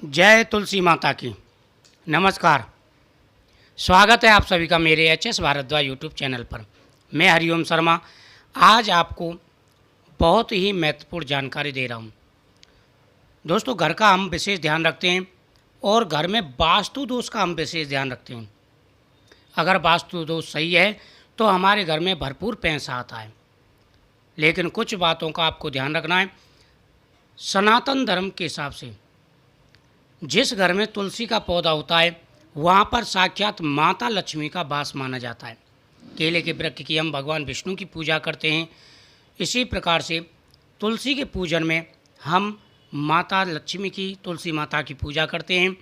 जय तुलसी माता की। नमस्कार, स्वागत है आप सभी का मेरे एच.एस. भारद्वाज यूट्यूब चैनल पर। मैं हरिओम शर्मा आज आपको बहुत ही महत्वपूर्ण जानकारी दे रहा हूँ। दोस्तों, घर का हम विशेष ध्यान रखते हैं और घर में वास्तु दोष का हम विशेष ध्यान रखते हैं। अगर वास्तु दोष सही है तो हमारे घर में भरपूर पैसा आता है, लेकिन कुछ बातों का आपको ध्यान रखना है। सनातन धर्म के हिसाब से जिस घर में तुलसी का पौधा होता है वहाँ पर साक्षात माता लक्ष्मी का वास माना जाता है। केले के वृक्ष की हम भगवान विष्णु की पूजा करते हैं। इसी प्रकार से तुलसी के पूजन में हम माता लक्ष्मी की, तुलसी माता की पूजा करते हैं।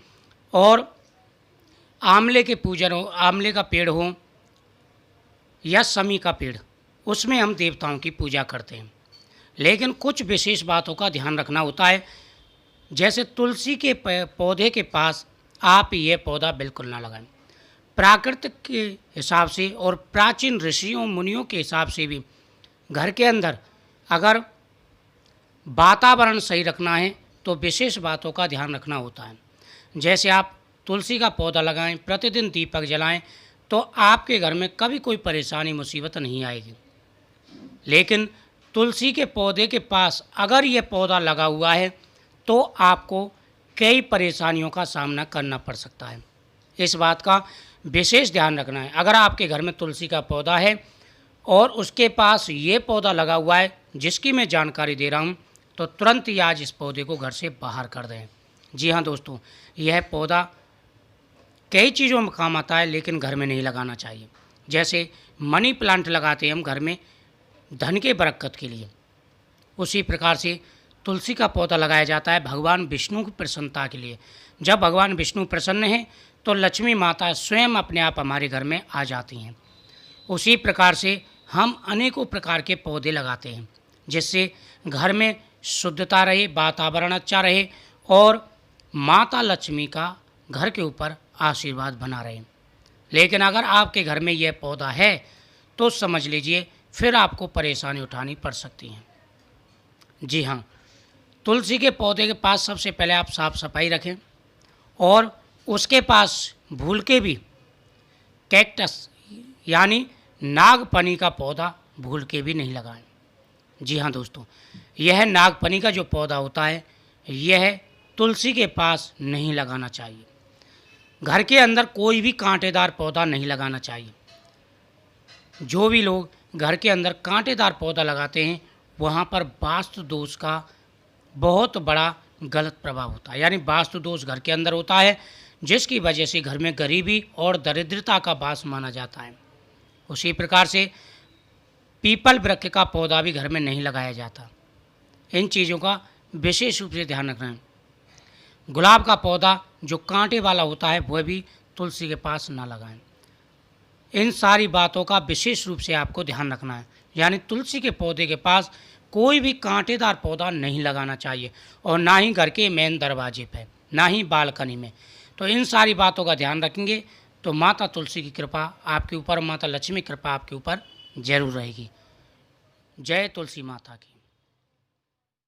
और आंवले के पूजन हो, आंवले का पेड़ हो या समी का पेड़, उसमें हम देवताओं की पूजा करते हैं। लेकिन कुछ विशेष बातों का ध्यान रखना होता है। जैसे तुलसी के पौधे के पास आप ये पौधा बिल्कुल ना लगाएं। प्राकृतिक के हिसाब से और प्राचीन ऋषियों मुनियों के हिसाब से भी घर के अंदर अगर वातावरण सही रखना है तो विशेष बातों का ध्यान रखना होता है। जैसे आप तुलसी का पौधा लगाएं, प्रतिदिन दीपक जलाएं, तो आपके घर में कभी कोई परेशानी मुसीबत नहीं आएगी। लेकिन तुलसी के पौधे के पास अगर ये पौधा लगा हुआ है तो आपको कई परेशानियों का सामना करना पड़ सकता है। इस बात का विशेष ध्यान रखना है। अगर आपके घर में तुलसी का पौधा है और उसके पास ये पौधा लगा हुआ है जिसकी मैं जानकारी दे रहा हूँ, तो तुरंत ही आज इस पौधे को घर से बाहर कर दें। जी हाँ दोस्तों, यह पौधा कई चीज़ों में काम आता है, लेकिन घर में नहीं लगाना चाहिए। जैसे मनी प्लांट लगाते हैं हम घर में धन के बरकत के लिए, उसी प्रकार से तुलसी का पौधा लगाया जाता है भगवान विष्णु की प्रसन्नता के लिए। जब भगवान विष्णु प्रसन्न हैं तो लक्ष्मी माता स्वयं अपने आप हमारे घर में आ जाती हैं। उसी प्रकार से हम अनेकों प्रकार के पौधे लगाते हैं जिससे घर में शुद्धता रहे, वातावरण अच्छा रहे और माता लक्ष्मी का घर के ऊपर आशीर्वाद बना रहे। लेकिन अगर आपके घर में यह पौधा है तो समझ लीजिए फिर आपको परेशानी उठानी पड़ सकती है। जी हाँ, तुलसी के पौधे के पास सबसे पहले आप साफ़ सफाई रखें और उसके पास भूल के भी कैक्टस यानी नागफनी का पौधा भूल के भी नहीं लगाएं। जी हाँ दोस्तों, यह नागफनी का जो पौधा होता है यह तुलसी के पास नहीं लगाना चाहिए। घर के अंदर कोई भी कांटेदार पौधा नहीं लगाना चाहिए। जो भी लोग घर के अंदर कांटेदार पौधा लगाते हैं वहाँ पर वास्तु दोष का बहुत बड़ा गलत प्रभाव होता है। यानी वास्तु दोष घर के अंदर होता है जिसकी वजह से घर में गरीबी और दरिद्रता का वास माना जाता है। उसी प्रकार से पीपल वृक्ष का पौधा भी घर में नहीं लगाया जाता। इन चीज़ों का विशेष रूप से ध्यान रखना है। गुलाब का पौधा जो कांटे वाला होता है वह भी तुलसी के पास ना लगाएं। इन सारी बातों का विशेष रूप से आपको ध्यान रखना है। यानी तुलसी के पौधे के पास कोई भी कांटेदार पौधा नहीं लगाना चाहिए और ना ही घर के मेन दरवाजे पर, ना ही बालकनी में। तो इन सारी बातों का ध्यान रखेंगे तो माता तुलसी की कृपा आपके ऊपर, माता लक्ष्मी की कृपा आपके ऊपर जरूर रहेगी। जय तुलसी माता की।